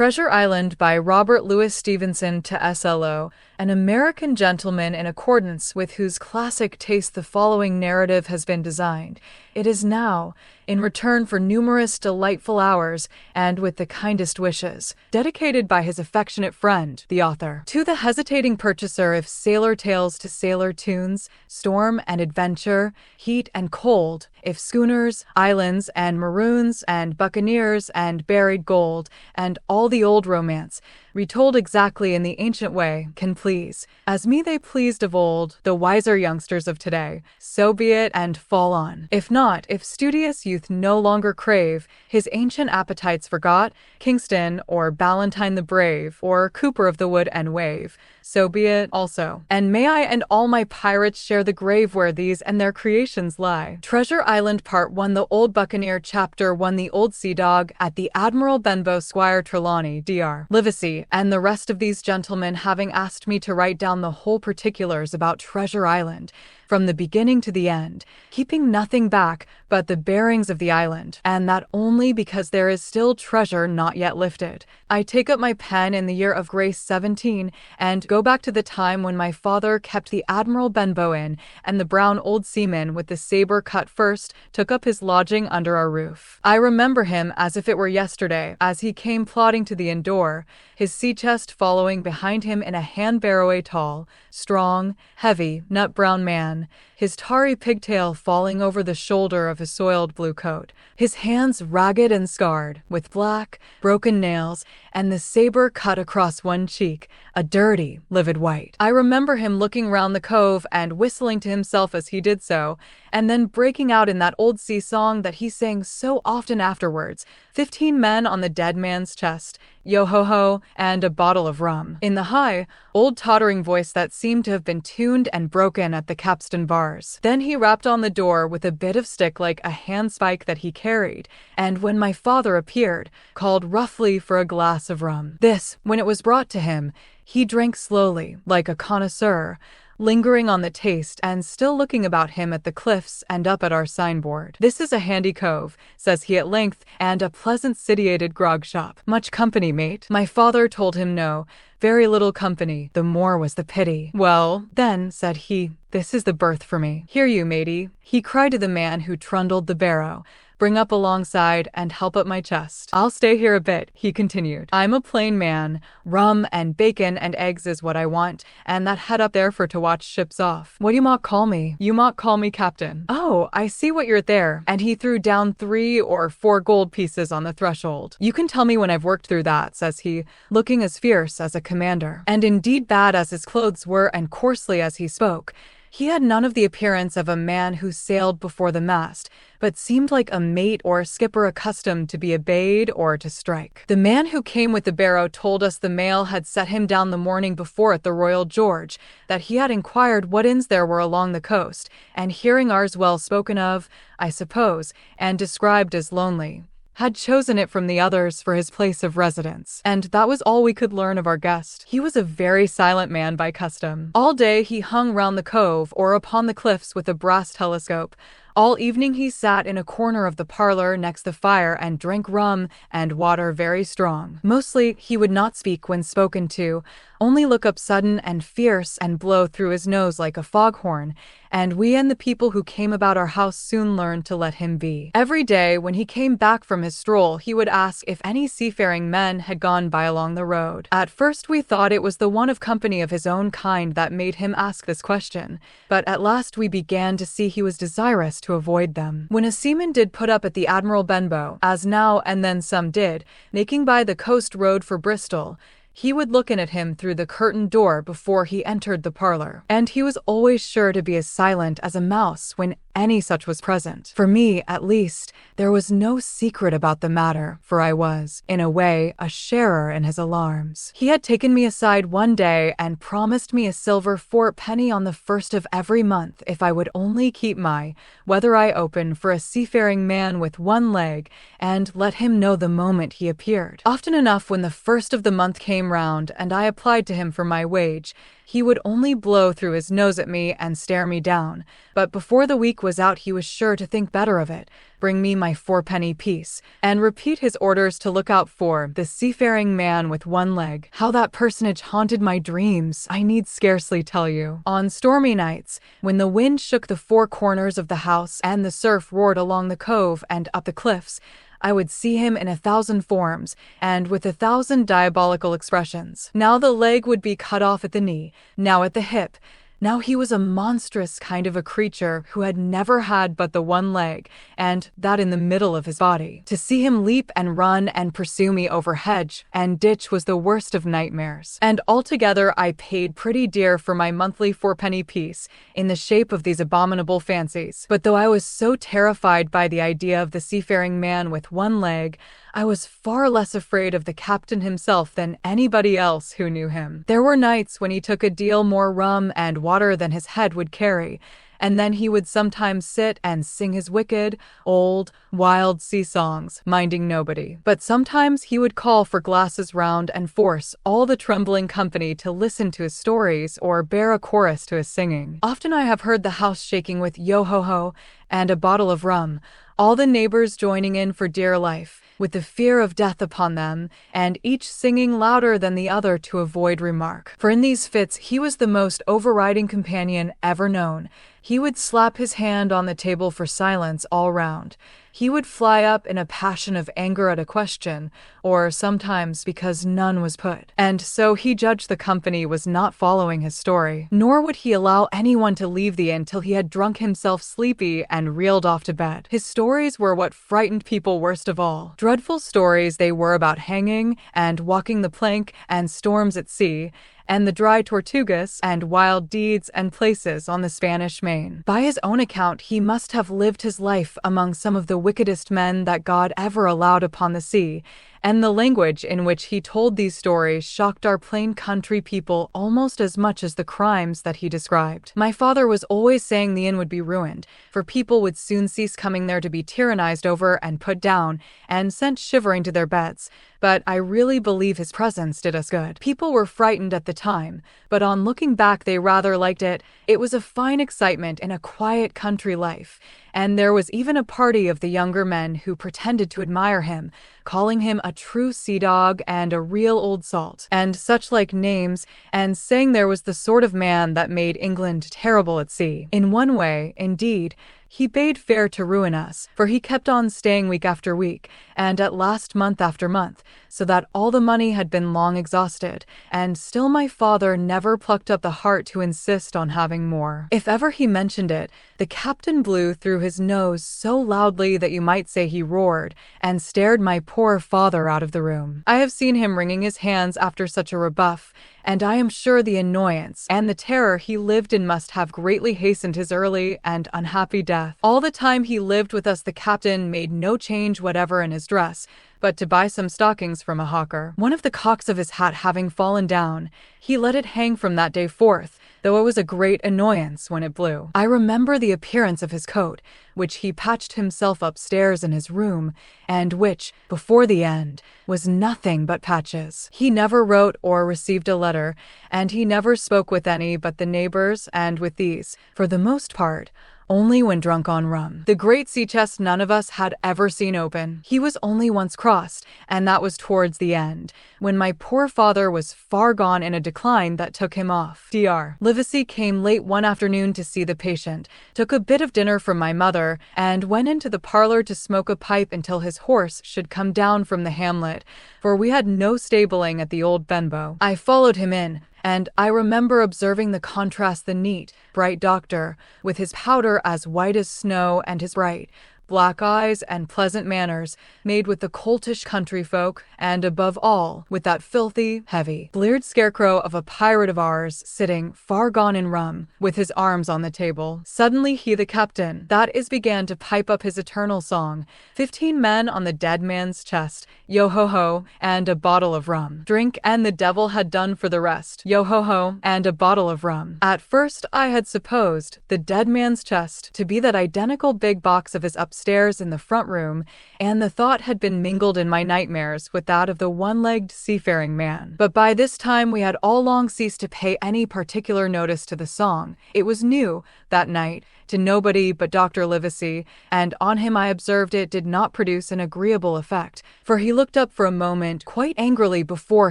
Treasure Island by Robert Louis Stevenson to SLO, an American gentleman in accordance with whose classic taste the following narrative has been designed. It is now, in return for numerous delightful hours and with the kindest wishes, dedicated by his affectionate friend, the author. To the hesitating purchaser of sailor tales to sailor tunes, storm and adventure, heat and cold, if schooners, islands and maroons and buccaneers and buried gold, and all the old romance, retold exactly in the ancient way, can please, as me they pleased of old, the wiser youngsters of today, so be it and fall on. If not, if studious youth no longer crave, his ancient appetites forgot, Kingston, or Ballantyne the Brave, or Cooper of the Wood and Wave, so be it also. And may I and all my pirates share the grave where these and their creations lie. Treasure Island Part 1. The Old Buccaneer. Chapter 1. The Old Sea Dog. At the Admiral Benbow, Squire Trelawney, Dr. Livesey, and the rest of these gentlemen having asked me to write down the whole particulars about Treasure Island, from the beginning to the end, keeping nothing back but the bearings of the island, and that only because there is still treasure not yet lifted. I take up my pen in the year of grace 17, and go back to the time when my father kept the Admiral Benbow Inn, and the brown old seaman with the saber cut first took up his lodging under our roof. I remember him as if it were yesterday, as he came plodding to the inn door, his sea-chest following behind him in a hand-barrow, a tall, strong, heavy, nut-brown man, his tarry pigtail falling over the shoulder of his soiled blue coat, his hands ragged and scarred, with black, broken nails, and the saber cut across one cheek, a dirty, livid white. I remember him looking round the cove and whistling to himself as he did so, and then breaking out in that old sea song that he sang so often afterwards, 15 men on the dead man's chest, yo-ho-ho, and a bottle of rum, in the high, old tottering voice that seemed to have been tuned and broken at the capstan bars. Then he rapped on the door with a bit of stick like a handspike that he carried, and when my father appeared, called roughly for a glass of rum. This, when it was brought to him, he drank slowly, like a connoisseur, lingering on the taste and still looking about him at the cliffs and up at our signboard. "This is a handy cove," says he at length, "and a pleasant situated grog shop. Much company, mate?" My father told him no, very little company, the more was the pity. "Well, then," said he, "this is the berth for me. Here you, matey," he cried to the man who trundled the barrow, "bring up alongside and help up my chest. I'll stay here a bit," he continued. "I'm a plain man. Rum and bacon and eggs is what I want, and that head up there for to watch ships off. What you mock call me? You mock call me captain. Oh, I see what you're there." And he threw down 3 or 4 gold pieces on the threshold. "You can tell me when I've worked through that," says he, looking as fierce as a commander. And indeed, bad as his clothes were and coarsely as he spoke, he had none of the appearance of a man who sailed before the mast, but seemed like a mate or a skipper accustomed to be obeyed or to strike. The man who came with the barrow told us the mail had set him down the morning before at the Royal George, that he had inquired what inns there were along the coast, and hearing ours well spoken of, I suppose, and described as lonely, had chosen it from the others for his place of residence. And that was all we could learn of our guest. He was a very silent man by custom. All day he hung round the cove or upon the cliffs with a brass telescope. All evening he sat in a corner of the parlor next the fire and drank rum and water very strong. Mostly he would not speak when spoken to, only look up sudden and fierce and blow through his nose like a foghorn, and we and the people who came about our house soon learned to let him be. Every day when he came back from his stroll he would ask if any seafaring men had gone by along the road. At first we thought it was the want of company of his own kind that made him ask this question, but at last we began to see he was desirous to avoid them. When a seaman did put up at the Admiral Benbow, as now and then some did, making by the coast road for Bristol, he would look in at him through the curtained door before he entered the parlor, and he was always sure to be as silent as a mouse when any such was present. For me, at least, there was no secret about the matter, for I was, in a way, a sharer in his alarms. He had taken me aside one day and promised me a silver 4 penny on the 1st of every month if I would only keep my weather eye open for a seafaring man with one leg, and let him know the moment he appeared. Often enough when the 1st of the month came came round and I applied to him for my wage, he would only blow through his nose at me and stare me down. But before the week was out, he was sure to think better of it, bring me my fourpenny piece, and repeat his orders to look out for the seafaring man with one leg. How that personage haunted my dreams, I need scarcely tell you. On stormy nights, when the wind shook the four corners of the house and the surf roared along the cove and up the cliffs, I would see him in 1,000 forms, and with 1,000 diabolical expressions. Now the leg would be cut off at the knee, now at the hip. Now he was a monstrous kind of a creature who had never had but the one leg, and that in the middle of his body. To see him leap and run and pursue me over hedge and ditch was the worst of nightmares. And altogether I paid pretty dear for my monthly fourpenny piece, in the shape of these abominable fancies. But though I was so terrified by the idea of the seafaring man with one leg, I was far less afraid of the captain himself than anybody else who knew him. There were nights when he took a deal more rum and water than his head would carry, and then he would sometimes sit and sing his wicked, old, wild sea songs, minding nobody. But sometimes he would call for glasses round and force all the trembling company to listen to his stories or bear a chorus to his singing. Often I have heard the house shaking with yo-ho-ho and a bottle of rum, all the neighbors joining in for dear life, with the fear of death upon them, and each singing louder than the other to avoid remark. For in these fits he was the most overriding companion ever known. He would slap his hand on the table for silence all round. He would fly up in a passion of anger at a question, or sometimes because none was put. And so he judged the company was not following his story. Nor would he allow anyone to leave the inn till he had drunk himself sleepy and reeled off to bed. His stories were what frightened people worst of all. Dreadful stories they were about hanging and walking the plank and storms at sea, and the dry Tortugas, and wild deeds and places on the Spanish Main. By his own account, he must have lived his life among some of the wickedest men that God ever allowed upon the sea, and the language in which he told these stories shocked our plain country people almost as much as the crimes that he described. My father was always saying the inn would be ruined, for people would soon cease coming there to be tyrannized over and put down, and sent shivering to their beds. But I really believe his presence did us good. People were frightened at the time, but on looking back they rather liked it. It was a fine excitement in a quiet country life, and there was even a party of the younger men who pretended to admire him, calling him a true sea dog and a real old salt, and such like names, and saying there was the sort of man that made England terrible at sea. In one way, indeed, he bade fair to ruin us, for he kept on staying week after week, and at last month after month, so that all the money had been long exhausted, and still my father never plucked up the heart to insist on having more. If ever he mentioned it, the captain blew through his nose so loudly that you might say he roared, and stared my poor father out of the room. I have seen him wringing his hands after such a rebuff, and I am sure the annoyance and the terror he lived in must have greatly hastened his early and unhappy death. All the time he lived with us the captain made no change whatever in his dress, but to buy some stockings from a hawker. One of the cocks of his hat having fallen down, he let it hang from that day forth, though it was a great annoyance when it blew. I remember the appearance of his coat, which he patched himself upstairs in his room, and which, before the end, was nothing but patches. He never wrote or received a letter, and he never spoke with any but the neighbors, and with these, for the most part, only when drunk on rum. The great sea chest none of us had ever seen open. He was only once crossed, and that was towards the end, when my poor father was far gone in a decline that took him off. Dr. Livesey came late one afternoon to see the patient, took a bit of dinner from my mother, and went into the parlor to smoke a pipe until his horse should come down from the hamlet, for we had no stabling at the old Benbow. I followed him in, and I remember observing the contrast the neat, bright doctor, with his powder as white as snow and his bright, black eyes and pleasant manners, made with the coltish country folk, and above all, with that filthy, heavy, bleared scarecrow of a pirate of ours, sitting, far gone in rum, with his arms on the table. Suddenly he, the captain, that is, began to pipe up his eternal song, 15 men on the dead man's chest, yo-ho-ho, and a bottle of rum. Drink, and the devil had done for the rest, yo-ho-ho, and a bottle of rum. At first I had supposed the dead man's chest to be that identical big box of his upstairs upstairs in the front room, and the thought had been mingled in my nightmares with that of the one-legged seafaring man. But by this time we had all long ceased to pay any particular notice to the song. It was new, that night, to nobody but Dr. Livesey, and on him I observed it did not produce an agreeable effect, for he looked up for a moment quite angrily before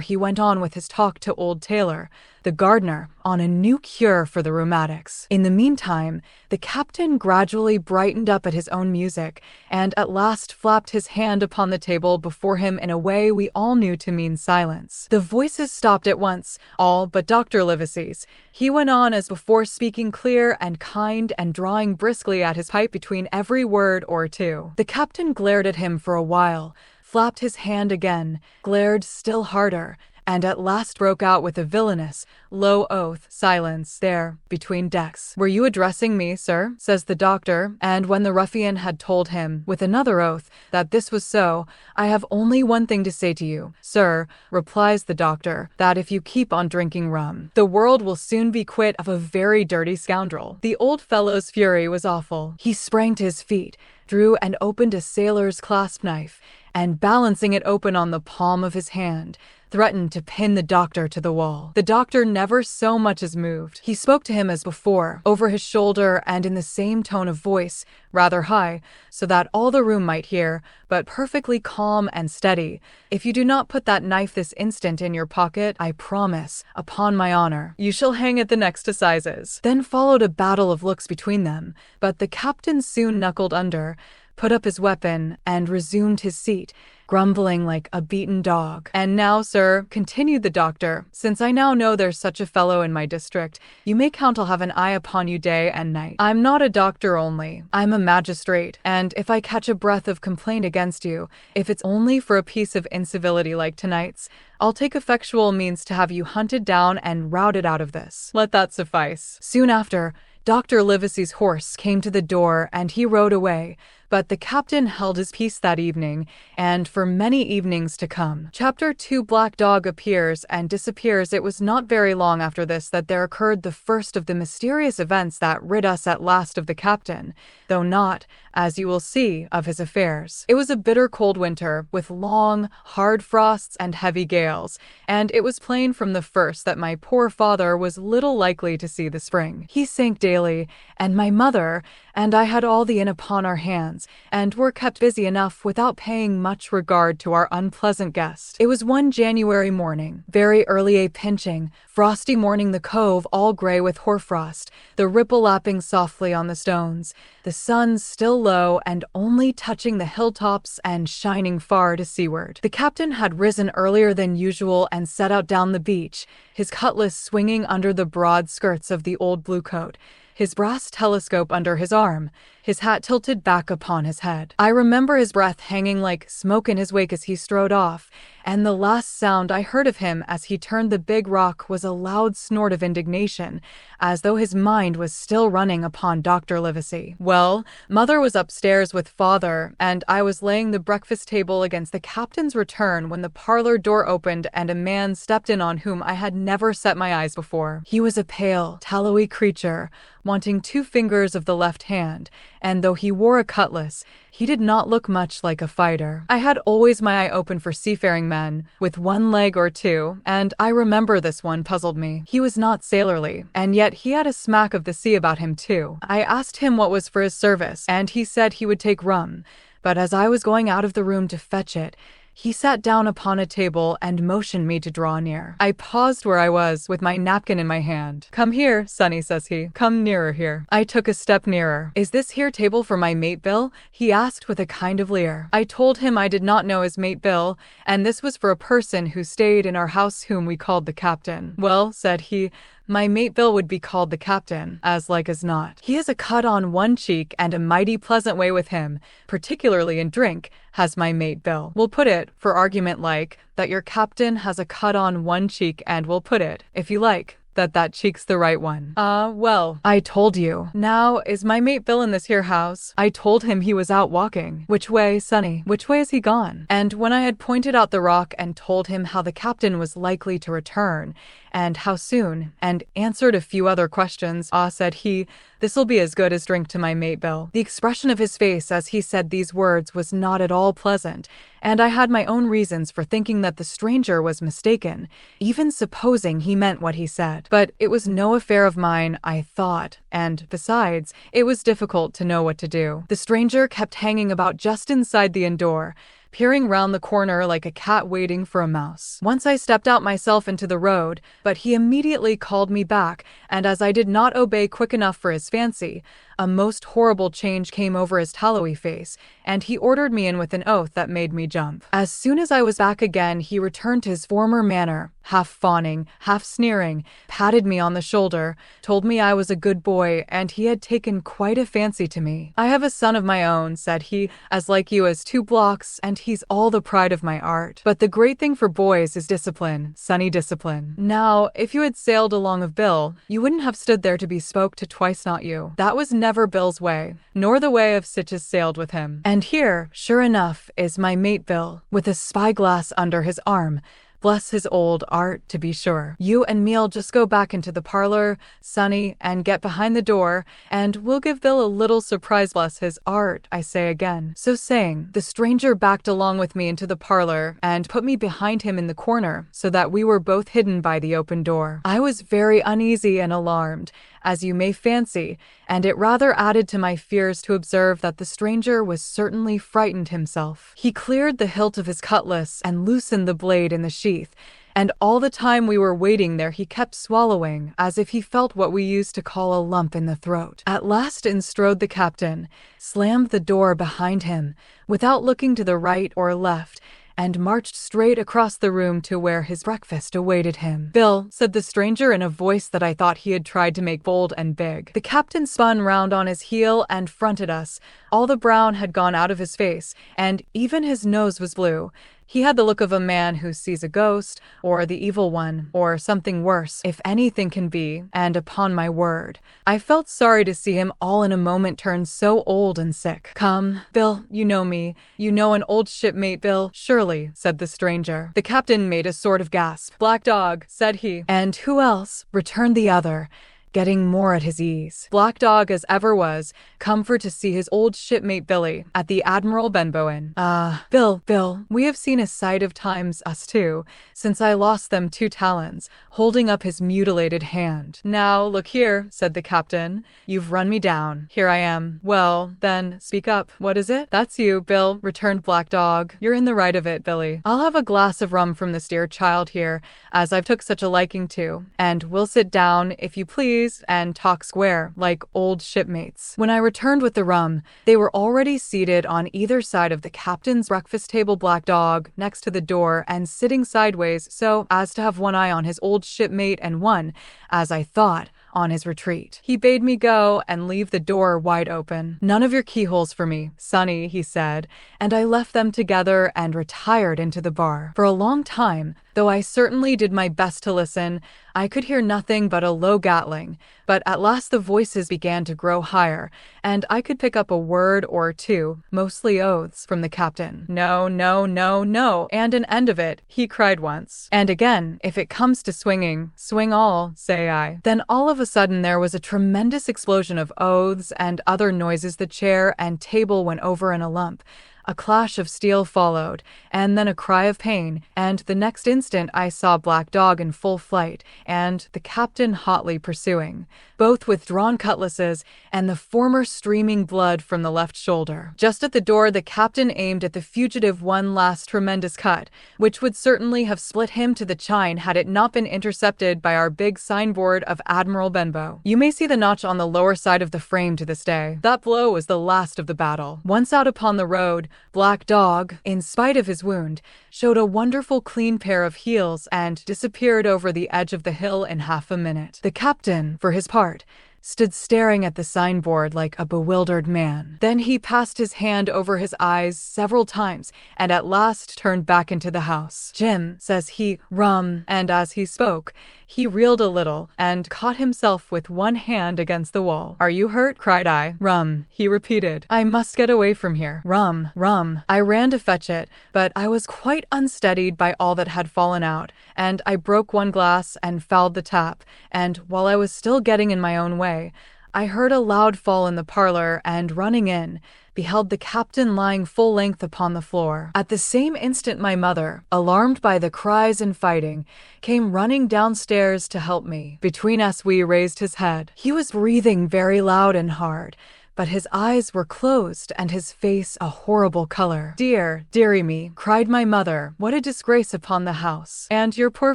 he went on with his talk to old Taylor, the gardener, on a new cure for the rheumatics. In the meantime, the captain gradually brightened up at his own music, and at last flapped his hand upon the table before him in a way we all knew to mean silence. The voices stopped at once, all but Dr. Livesey's. He went on as before, speaking clear and kind and drawing briskly at his pipe between every word or two. The captain glared at him for a while, flapped his hand again, glared still harder, and at last broke out with a villainous, low oath. "Silence, there, between decks. Were you addressing me, sir?" says the doctor, and when the ruffian had told him, with another oath, that this was so, "I have only one thing to say to you, sir," replies the doctor, "that if you keep on drinking rum, the world will soon be quit of a very dirty scoundrel." The old fellow's fury was awful. He sprang to his feet, drew and opened a sailor's clasp knife, and balancing it open on the palm of his hand, threatened to pin the doctor to the wall. The doctor never so much as moved. He spoke to him as before, over his shoulder and in the same tone of voice, rather high, so that all the room might hear, but perfectly calm and steady. "If you do not put that knife this instant in your pocket, I promise, upon my honor, you shall hang at the next assizes." Then followed a battle of looks between them, but the captain soon knuckled under, put up his weapon, and resumed his seat, grumbling like a beaten dog. "And now, sir," continued the doctor, "since I now know there's such a fellow in my district, you may count I'll have an eye upon you day and night. I'm not a doctor only, I'm a magistrate, and if I catch a breath of complaint against you, if it's only for a piece of incivility like tonight's, I'll take effectual means to have you hunted down and routed out of this. Let that suffice." Soon after, Dr. Livesey's horse came to the door and he rode away, but the captain held his peace that evening, and for many evenings to come. Chapter 2. Black Dog appears and disappears. It was not very long after this that there occurred the first of the mysterious events that rid us at last of the captain, though not, as you will see, of his affairs. It was a bitter cold winter, with long, hard frosts and heavy gales, and it was plain from the first that my poor father was little likely to see the spring. He sank daily, and my mother and I had all the inn upon our hands, and were kept busy enough without paying much regard to our unpleasant guest. It was one January morning, very early, a pinching, frosty morning, the cove all grey with hoarfrost, the ripple lapping softly on the stones, the sun still low and only touching the hilltops and shining far to seaward. The captain had risen earlier than usual and set out down the beach, his cutlass swinging under the broad skirts of the old blue coat, his brass telescope under his arm, his hat tilted back upon his head. I remember his breath hanging like smoke in his wake as he strode off, and the last sound I heard of him as he turned the big rock was a loud snort of indignation, as though his mind was still running upon Dr. Livesey. Well, mother was upstairs with father, and I was laying the breakfast table against the captain's return when the parlor door opened and a man stepped in on whom I had never set my eyes before. He was a pale, tallowy creature, wanting 2 fingers of the left hand, and though he wore a cutlass, he did not look much like a fighter. I had always my eye open for seafaring men, with 1 leg or 2, and I remember this one puzzled me. He was not sailorly, and yet he had a smack of the sea about him too. I asked him what was for his service, and he said he would take rum, but as I was going out of the room to fetch it, he sat down upon a table and motioned me to draw near. I paused where I was, with my napkin in my hand. "Come here, sonny," says he. "Come nearer here." I took a step nearer. "Is this here table for my mate Bill?" he asked with a kind of leer. I told him I did not know his mate Bill, and this was for a person who stayed in our house whom we called the captain. "Well," said he, "my mate Bill would be called the captain, as like as not. He has a cut on 1 cheek and a mighty pleasant way with him, particularly in drink, has my mate Bill. We'll put it, for argument like, that your captain has a cut on 1 cheek, and we'll put it, if you like, that cheek's the right one." Well, I told you. Now, is my mate Bill in this here house?" I told him he was out walking. "Which way, sonny? Which way is he gone?" And when I had pointed out the rock and told him how the captain was likely to return, and how soon, and answered a few other questions, said he, This'll be as good as drink to my mate, Bill. The expression of his face as he said these words was not at all pleasant, and I had my own reasons for thinking that the stranger was mistaken, even supposing he meant what he said. But it was no affair of mine, I thought, and besides, it was difficult to know what to do. The stranger kept hanging about just inside the inn door, peering round the corner like a cat waiting for a mouse. Once I stepped out myself into the road, but he immediately called me back, and as I did not obey quick enough for his fancy, a most horrible change came over his tallowy face, and he ordered me in with an oath that made me jump. As soon as I was back again, he returned to his former manner, half fawning, half sneering, patted me on the shoulder, told me I was a good boy, and he had taken quite a fancy to me. "I have a son of my own," said he, "as like you as 2 blocks, and he's all the pride of my art. But the great thing for boys is discipline, sunny discipline. Now, if you had sailed along of Bill, you wouldn't have stood there to be spoke to twice, not you. That was never Bill's way, nor the way of sich as sailed with him. And here, sure enough, is my mate Bill, with a spyglass under his arm. Bless his old art, to be sure. You and me'll just go back into the parlor, Sonny, and get behind the door, and we'll give Bill a little surprise. Bless his art, I say again." So saying, the stranger backed along with me into the parlor and put me behind him in the corner, so that we were both hidden by the open door. I was very uneasy and alarmed, as you may fancy, and it rather added to my fears to observe that the stranger was certainly frightened himself. He cleared the hilt of his cutlass and loosened the blade in the sheath, and all the time we were waiting there he kept swallowing, as if he felt what we used to call a lump in the throat. At last in strode the captain, slammed the door behind him, without looking to the right or left, and marched straight across the room to where his breakfast awaited him. "Bill," said the stranger in a voice that I thought he had tried to make bold and big. The captain spun round on his heel and fronted us. All the brown had gone out of his face, and even his nose was blue. He had the look of a man who sees a ghost, or the evil one, or something worse, if anything can be, and upon my word, I felt sorry to see him all in a moment turn so old and sick. "Come, Bill, you know me. You know an old shipmate, Bill." "Surely," said the stranger. The captain made a sort of gasp. "Black Dog," said he. "And who else?" returned the other, getting more at his ease. "Black Dog as ever was, come for to see his old shipmate Billy, at the Admiral Benbow Inn." "Ah, Bill, we have seen a sight of times, us two, since I lost them 2 talons," holding up his mutilated hand. "Now, look here," said the captain, "you've run me down. Here I am. Well, then, speak up. What is it?" "That's you, Bill," returned Black Dog. "You're in the right of it, Billy. I'll have a glass of rum from this dear child here, as I've took such a liking to, and we'll sit down, if you please, and talk square, like old shipmates." When I returned with the rum, they were already seated on either side of the captain's breakfast table, Black Dog next to the door and sitting sideways so as to have one eye on his old shipmate and one, as I thought, on his retreat. He bade me go and leave the door wide open. "None of your keyholes for me, Sonny," he said, and I left them together and retired into the bar. For a long time, though I certainly did my best to listen, I could hear nothing but a low gattling, but at last the voices began to grow higher, and I could pick up a word or two, mostly oaths, from the captain. "No, no, no, no, and an end of it," he cried once. "And again, if it comes to swinging, swing all," say I. Then all of a sudden there was a tremendous explosion of oaths and other noises. The chair and table went over in a lump. A clash of steel followed, and then a cry of pain, and the next instant I saw Black Dog in full flight, and the captain hotly pursuing, both with drawn cutlasses, and the former streaming blood from the left shoulder. Just at the door the captain aimed at the fugitive one last tremendous cut, which would certainly have split him to the chine had it not been intercepted by our big signboard of Admiral Benbow. You may see the notch on the lower side of the frame to this day. That blow was the last of the battle. Once out upon the road, Black Dog, in spite of his wound, showed a wonderful clean pair of heels and disappeared over the edge of the hill in half a minute. The captain, for his part, stood staring at the signboard like a bewildered man. Then he passed his hand over his eyes several times and at last turned back into the house. "Jim," says he, "rum," and as he spoke, he reeled a little and caught himself with one hand against the wall. "Are you hurt?" cried I. "Rum," he repeated. "I must get away from here. Rum, rum." I ran to fetch it, but I was quite unsteadied by all that had fallen out, and I broke one glass and fouled the tap, and while I was still getting in my own way, I heard a loud fall in the parlor and, running in, beheld the captain lying full length upon the floor. At the same instant my mother, alarmed by the cries and fighting, came running downstairs to help me. Between us we raised his head. He was breathing very loud and hard, but his eyes were closed and his face a horrible color. "Dear, dearie me," cried my mother, "what a disgrace upon the house! And your poor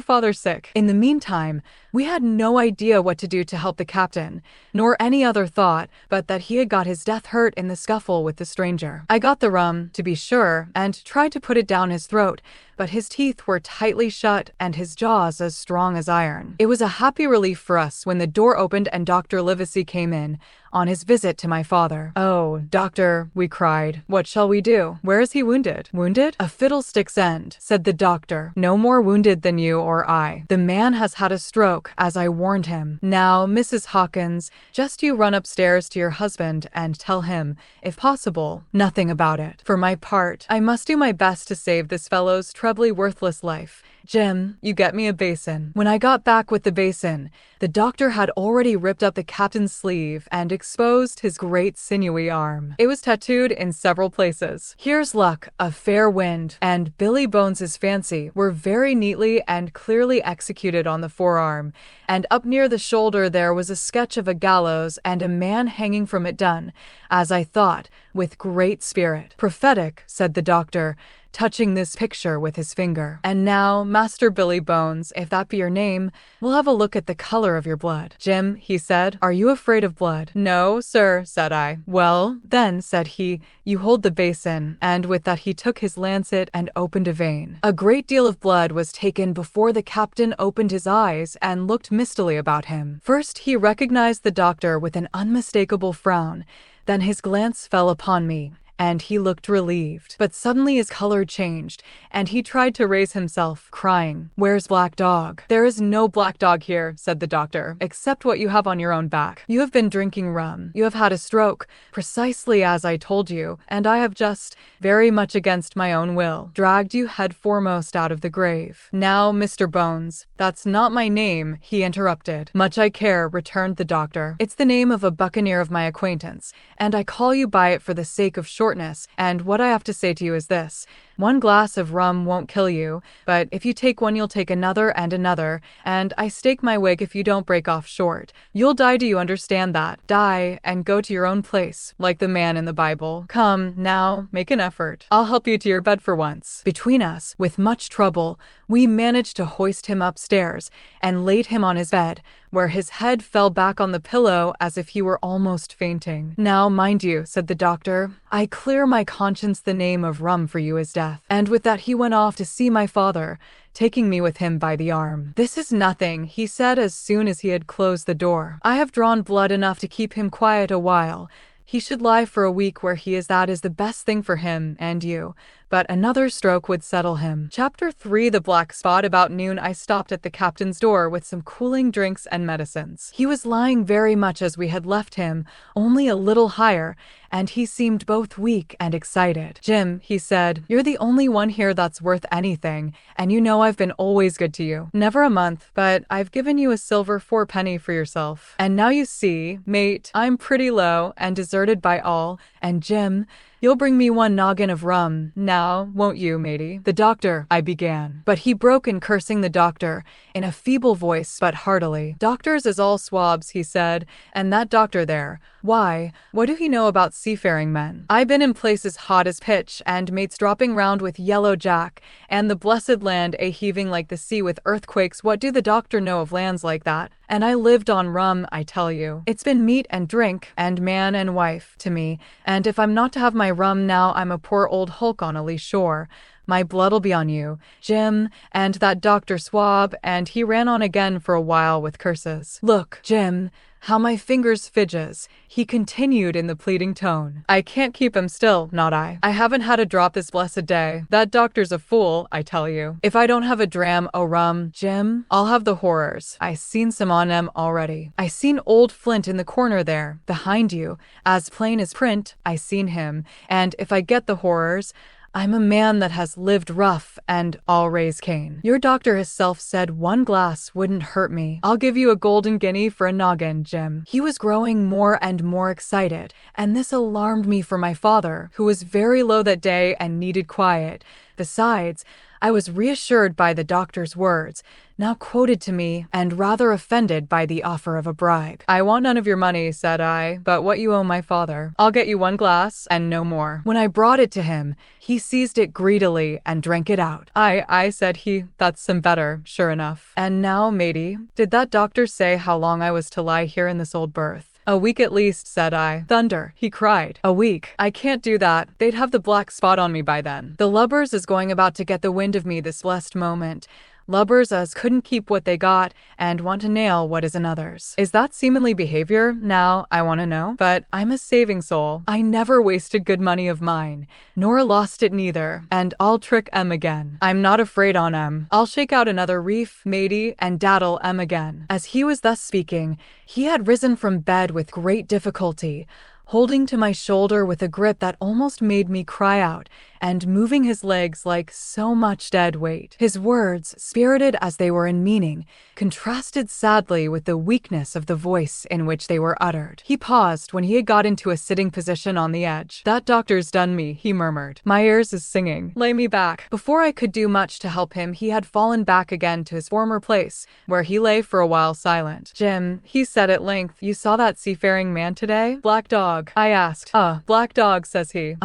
father sick." In the meantime, we had no idea what to do to help the captain, nor any other thought but that he had got his death hurt in the scuffle with the stranger. I got the rum, to be sure, and tried to put it down his throat, but his teeth were tightly shut and his jaws as strong as iron. It was a happy relief for us when the door opened and Dr. Livesey came in, on his visit to my father. "Oh, doctor," we cried, "what shall we do? Where is he wounded?" "Wounded? A fiddlestick's end," said the doctor. "No more wounded than you or I. The man has had a stroke, as I warned him. Now, Mrs. Hawkins, just you run upstairs to your husband and tell him, if possible, nothing about it. For my part, I must do my best to save this fellow's trebly worthless life. Jim, you get me a basin." When I got back with the basin, the doctor had already ripped up the captain's sleeve and exposed his great sinewy arm. It was tattooed in several places. "Here's luck, a fair wind," and Billy Bones's fancy were very neatly and clearly executed on the forearm, and up near the shoulder there was a sketch of a gallows and a man hanging from it done, as I thought, with great spirit. "Prophetic," said the doctor, touching this picture with his finger. "And now, Master Billy Bones, if that be your name, we'll have a look at the color of your blood." "Jim," he said, "are you afraid of blood?" "No, sir," said I. "Well, then," said he, "you hold the basin," and with that he took his lancet and opened a vein. A great deal of blood was taken before the captain opened his eyes and looked mistily about him. First he recognized the doctor with an unmistakable frown, then his glance fell upon me, and he looked relieved. But suddenly his color changed, and he tried to raise himself, crying, "Where's Black Dog?" "There is no black dog here," said the doctor, "except what you have on your own back. You have been drinking rum. You have had a stroke, precisely as I told you, and I have just, very much against my own will, dragged you head foremost out of the grave." "Now, Mr. Bones, that's not my name," he interrupted. "Much I care," returned the doctor. "It's the name of a buccaneer of my acquaintance, and I call you by it for the sake of shortness, and what I have to say to you is this. One glass of rum won't kill you, but if you take one you'll take another and another, and I stake my wig if you don't break off short. You'll die, do you understand that? Die, and go to your own place, like the man in the Bible. Come, now, make an effort. I'll help you to your bed for once." Between us, with much trouble, we managed to hoist him upstairs, and laid him on his bed, where his head fell back on the pillow as if he were almost fainting. "Now, mind you," said the doctor, "I clear my conscience the name of rum for you is death." And with that he went off to see my father, taking me with him by the arm. "This is nothing," he said as soon as he had closed the door. "I have drawn blood enough to keep him quiet a while. He should lie for a week where he is. That is the best thing for him and you, but another stroke would settle him." Chapter 3: The Black Spot. About noon I stopped at the captain's door with some cooling drinks and medicines. He was lying very much as we had left him, only a little higher, and he seemed both weak and excited. "Jim," he said, "you're the only one here that's worth anything, and you know I've been always good to you. Never a month, but I've given you a silver fourpenny for yourself. And now you see, mate, I'm pretty low and deserted by all, and Jim, you'll bring me one noggin of rum, now, won't you, matey?" "The doctor," I began, but he broke in, cursing the doctor, in a feeble voice but heartily. "Doctors is all swabs," he said, "and that doctor there, why, what do he know about seafaring men? I been in places hot as pitch, and mates dropping round with yellow jack, and the blessed land a-heaving like the sea with earthquakes. What do the doctor know of lands like that? And I lived on rum, I tell you. It's been meat and drink, and man and wife, to me, and if I'm not to have my rum now, I'm a poor old hulk on a lee shore. My blood'll be on you, Jim, and that Dr. Swab," and he ran on again for a while with curses. "Look, Jim, how my fingers fidges," he continued in the pleading tone. "I can't keep 'em still, not I. I haven't had a drop this blessed day. That doctor's a fool, I tell you. If I don't have a dram o' rum, Jim, I'll have the horrors. I seen some on 'em already. I seen old Flint in the corner there, behind you, as plain as print. I seen him, and if I get the horrors, I'm a man that has lived rough and I'll raise Cain. Your doctor himself said one glass wouldn't hurt me. I'll give you a golden guinea for a noggin, Jim. He was growing more and more excited, and this alarmed me for my father, who was very low that day and needed quiet. Besides, I was reassured by the doctor's words, now quoted to me, and rather offended by the offer of a bribe. I want none of your money, said I, but what you owe my father. I'll get you one glass and no more. When I brought it to him, he seized it greedily and drank it out. I said he, that's some better, sure enough. And now, matey, did that doctor say how long I was to lie here in this old berth? A week at least, said I. Thunder, he cried. A week. I can't do that. They'd have the black spot on me by then. The lubbers is going about to get the wind of me this blessed moment. Lubbers as couldn't keep what they got and want to nail what is another's. Is that seemly behavior? Now, I want to know. But I'm a saving soul. I never wasted good money of mine, nor lost it neither, and I'll trick M again. I'm not afraid on M. I'll shake out another reef, matey, and daddle M again. As he was thus speaking, he had risen from bed with great difficulty, holding to my shoulder with a grip that almost made me cry out, and moving his legs like so much dead weight. His words, spirited as they were in meaning, contrasted sadly with the weakness of the voice in which they were uttered. He paused when he had got into a sitting position on the edge. That doctor's done me, he murmured. My ears is singing. Lay me back. Before I could do much to help him, he had fallen back again to his former place, where he lay for a while silent. Jim, he said at length, you saw that seafaring man today? Black dog. I asked. Black dog, says he.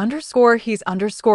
He's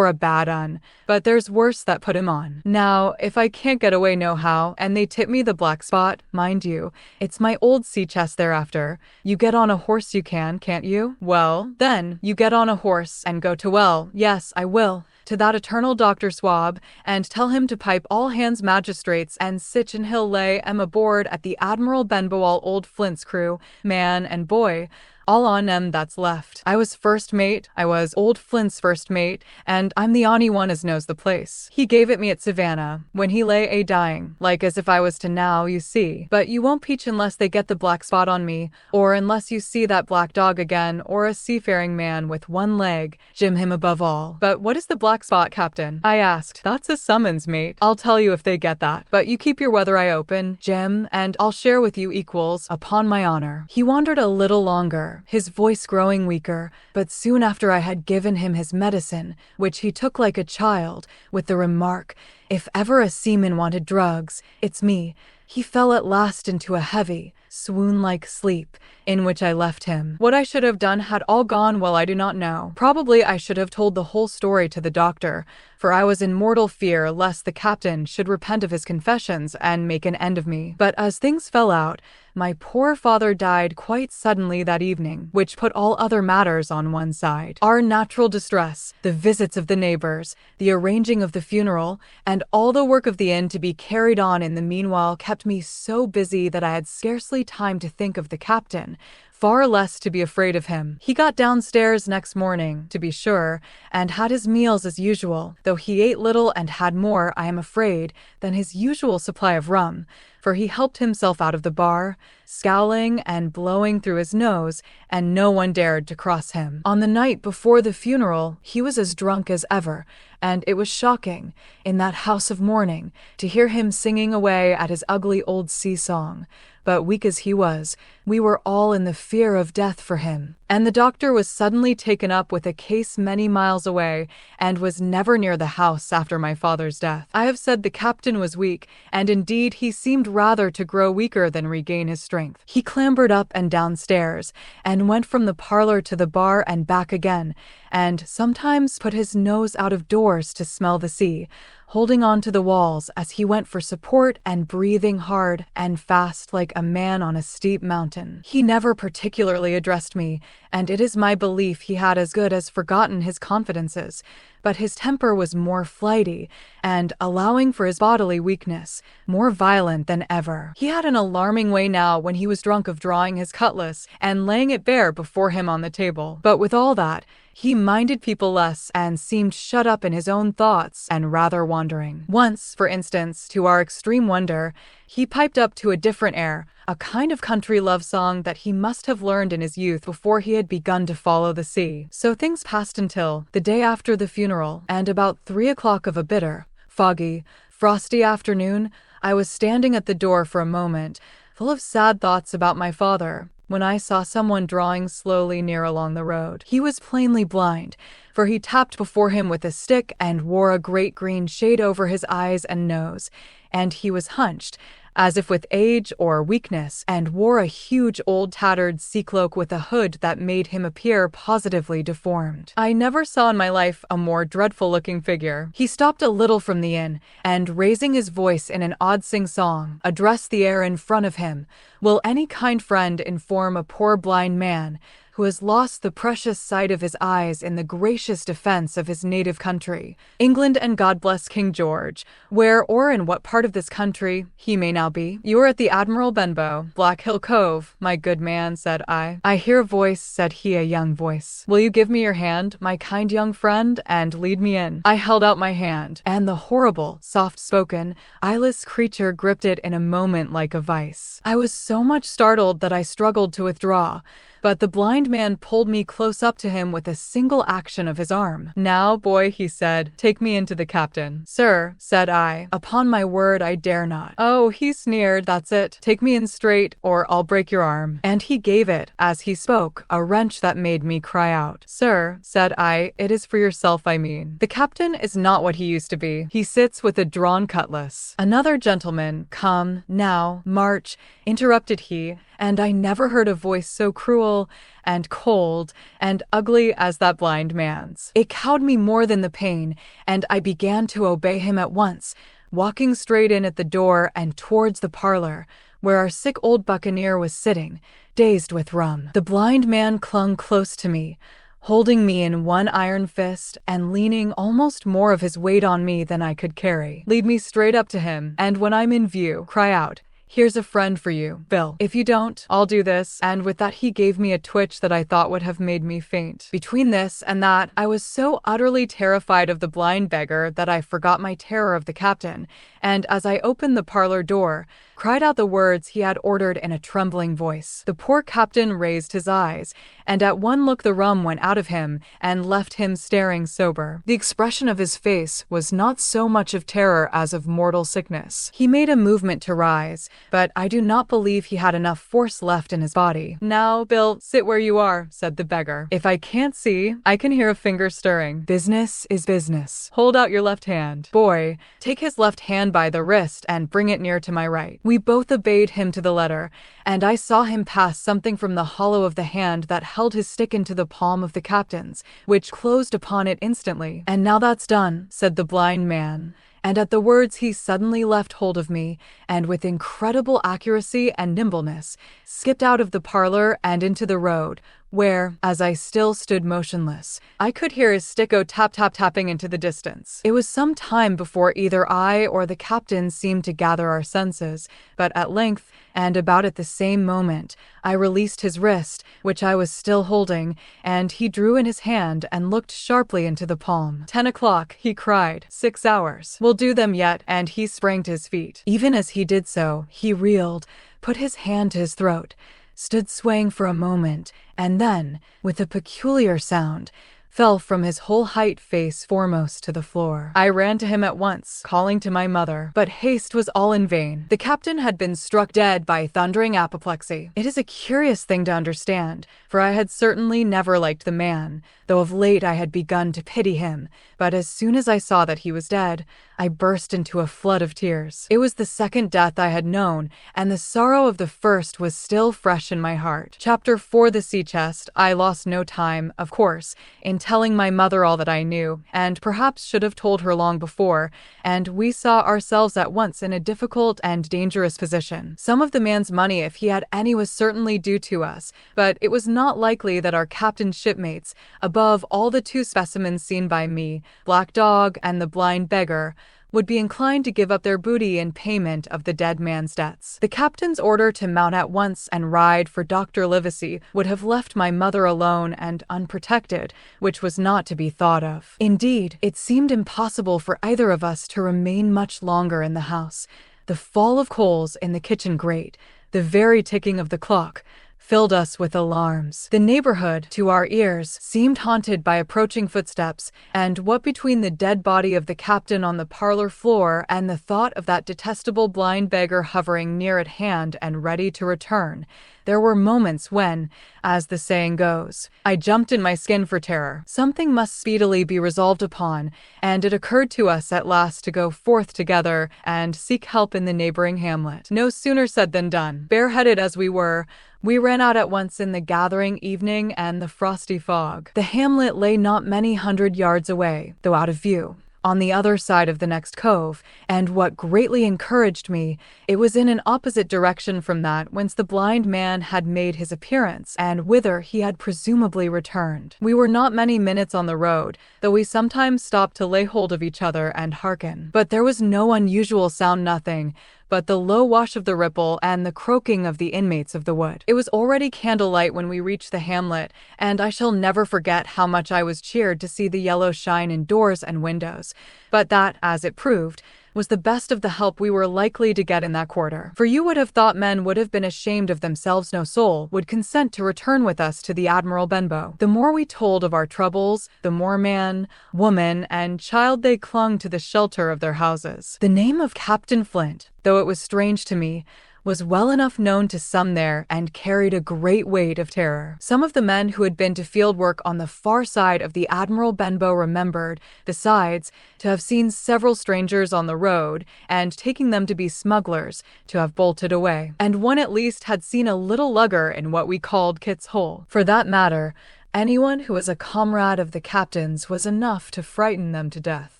a bad un, but there's worse that put him on. Now, if I can't get away nohow, and they tip me the black spot, mind you, it's my old sea chest thereafter. You get on a horse you can't you? Well, then, you get on a horse and go to yes, I will, to that eternal Dr. Swab, and tell him to pipe all hands magistrates and sich and he'll lay 'em aboard at the Admiral Benbow old Flint's crew, man and boy, all on 'em that's left. I was first mate, I was old Flint's first mate, and I'm the only one as knows the place. He gave it me at Savannah, when he lay a-dying, like as if I was to now, you see. But you won't peach unless they get the black spot on me, or unless you see that black dog again, or a seafaring man with one leg, Jim him above all. But what is the black spot, Captain? I asked. That's a summons, mate. I'll tell you if they get that. But you keep your weather eye open, Jim, and I'll share with you equals, upon my honor. He wandered a little longer, his voice growing weaker, but soon after I had given him his medicine, which he took like a child, with the remark, if ever a seaman wanted drugs, it's me, he fell at last into a heavy, swoon-like sleep, in which I left him. What I should have done had all gone well I do not know. Probably I should have told the whole story to the doctor, for I was in mortal fear lest the captain should repent of his confessions and make an end of me. But as things fell out, my poor father died quite suddenly that evening, which put all other matters on one side. Our natural distress, the visits of the neighbors, the arranging of the funeral, and all the work of the inn to be carried on in the meanwhile kept me so busy that I had scarcely time to think of the captain, far less to be afraid of him. He got downstairs next morning, to be sure, and had his meals as usual, though he ate little and had more, I am afraid, than his usual supply of rum, for he helped himself out of the bar, scowling and blowing through his nose, and no one dared to cross him. On the night before the funeral, he was as drunk as ever, and it was shocking, in that house of mourning, to hear him singing away at his ugly old sea-song. But weak as he was, we were all in the fear of death for him. And the doctor was suddenly taken up with a case many miles away, and was never near the house after my father's death. I have said the captain was weak, and indeed he seemed rather to grow weaker than regain his strength. He clambered up and downstairs, and went from the parlor to the bar and back again, and sometimes put his nose out of doors to smell the sea, holding on to the walls as he went for support and breathing hard and fast like a man on a steep mountain. He never particularly addressed me, and it is my belief he had as good as forgotten his confidences, but his temper was more flighty, and, allowing for his bodily weakness, more violent than ever. He had an alarming way now when he was drunk of drawing his cutlass and laying it bare before him on the table. But with all that, He minded people less and seemed shut up in his own thoughts and rather wandering. Once, for instance, to our extreme wonder, he piped up to a different air, a kind of country love song that he must have learned in his youth before he had begun to follow the sea. So things passed until the day after the funeral, and about 3 o'clock of a bitter, foggy, frosty afternoon, I was standing at the door for a moment, full of sad thoughts about my father, when I saw someone drawing slowly near along the road. He was plainly blind, for he tapped before him with a stick and wore a great green shade over his eyes and nose, and he was hunched, as if with age or weakness, and wore a huge old tattered sea cloak with a hood that made him appear positively deformed. I never saw in my life a more dreadful-looking figure. He stopped a little from the inn, and raising his voice in an odd sing-song, addressed the air in front of him. Will any kind friend inform a poor blind man who has lost the precious sight of his eyes in the gracious defense of his native country, England, and God bless King George, where or in what part of this country he may now be? You are at the Admiral Benbow, Black Hill Cove, my good man, said I. I hear a voice, said he, a young voice. Will you give me your hand, my kind young friend, and lead me in? I held out my hand, and the horrible, soft-spoken, eyeless creature gripped it in a moment like a vice. I was so much startled that I struggled to withdraw, but the blind man pulled me close up to him with a single action of his arm. Now, boy, he said, take me into the captain. Sir, said I, upon my word I dare not. Oh, he sneered, that's it. Take me in straight, or I'll break your arm. And he gave it, as he spoke, a wrench that made me cry out. Sir, said I, it is for yourself I mean. The captain is not what he used to be. He sits with a drawn cutlass. Another gentleman, come, now, march, interrupted he, and I never heard a voice so cruel and cold and ugly as that blind man's. It cowed me more than the pain, and I began to obey him at once, walking straight in at the door and towards the parlor, where our sick old buccaneer was sitting, dazed with rum. The blind man clung close to me, holding me in one iron fist and leaning almost more of his weight on me than I could carry. Lead me straight up to him, and when I'm in view, cry out, here's a friend for you, Bill. If you don't, I'll do this. And with that he gave me a twitch that I thought would have made me faint. Between this and that, I was so utterly terrified of the blind beggar that I forgot my terror of the captain, and as I opened the parlor door, cried out the words he had ordered in a trembling voice. The poor captain raised his eyes, and at one look the rum went out of him and left him staring sober. The expression of his face was not so much of terror as of mortal sickness. He made a movement to rise, but I do not believe he had enough force left in his body. Now, Bill, sit where you are, said the beggar. If I can't see, I can hear a finger stirring. Business is business. Hold out your left hand. Boy, take his left hand by the wrist and bring it near to my right. We both obeyed him to the letter, and I saw him pass something from the hollow of the hand that held his stick into the palm of the captain's, which closed upon it instantly. And now that's done, said the blind man. And at the words he suddenly left hold of me, and with incredible accuracy and nimbleness, skipped out of the parlor and into the road, where, as I still stood motionless, I could hear his stick go tap-tap-tapping into the distance. It was some time before either I or the captain seemed to gather our senses, but at length, and about at the same moment, I released his wrist, which I was still holding, and he drew in his hand and looked sharply into the palm. 10 o'clock, he cried. 6 hours. We'll do them yet, and he sprang to his feet. Even as he did so, he reeled, put his hand to his throat, stood swaying for a moment, and then, with a peculiar sound, fell from his whole height face foremost to the floor. I ran to him at once, calling to my mother, but haste was all in vain. The captain had been struck dead by thundering apoplexy. It is a curious thing to understand, for I had certainly never liked the man, though of late I had begun to pity him, but as soon as I saw that he was dead, I burst into a flood of tears. It was the second death I had known, and the sorrow of the first was still fresh in my heart. Chapter 4. The Sea Chest. I lost no time, of course, in telling my mother all that I knew, and perhaps should have told her long before, and we saw ourselves at once in a difficult and dangerous position. Some of the man's money, if he had any, was certainly due to us, but it was not likely that our captain's shipmates, above all the 2 specimens seen by me, Black Dog and the blind beggar, would be inclined to give up their booty in payment of the dead man's debts. The captain's order to mount at once and ride for Dr. Livesey would have left my mother alone and unprotected, which was not to be thought of. Indeed, it seemed impossible for either of us to remain much longer in the house. The fall of coals in the kitchen grate, the very ticking of the clock, filled us with alarms. The neighborhood, to our ears, seemed haunted by approaching footsteps, and what between the dead body of the captain on the parlor floor and the thought of that detestable blind beggar hovering near at hand and ready to return, there were moments when, as the saying goes, I jumped in my skin for terror. Something must speedily be resolved upon, and it occurred to us at last to go forth together and seek help in the neighboring hamlet. No sooner said than done. Bareheaded as we were, we ran out at once in the gathering evening and the frosty fog. The hamlet lay not many 100 yards away, though out of view, on the other side of the next cove, and what greatly encouraged me, it was in an opposite direction from that whence the blind man had made his appearance, and whither he had presumably returned. We were not many minutes on the road, though we sometimes stopped to lay hold of each other and hearken. But there was no unusual sound, nothing but the low wash of the ripple and the croaking of the inmates of the wood. It was already candlelight when we reached the hamlet, and I shall never forget how much I was cheered to see the yellow shine in doors and windows. But that, as it proved, was the best of the help we were likely to get in that quarter. For you would have thought men would have been ashamed of themselves, no soul would consent to return with us to the Admiral Benbow. The more we told of our troubles, the more man, woman, and child they clung to the shelter of their houses. The name of Captain Flint, though it was strange to me, was well enough known to some there and carried a great weight of terror. Some of the men who had been to field work on the far side of the Admiral Benbow remembered, besides, to have seen several strangers on the road, and taking them to be smugglers, to have bolted away. And one at least had seen a little lugger in what we called Kit's Hole. For that matter, anyone who was a comrade of the captain's was enough to frighten them to death.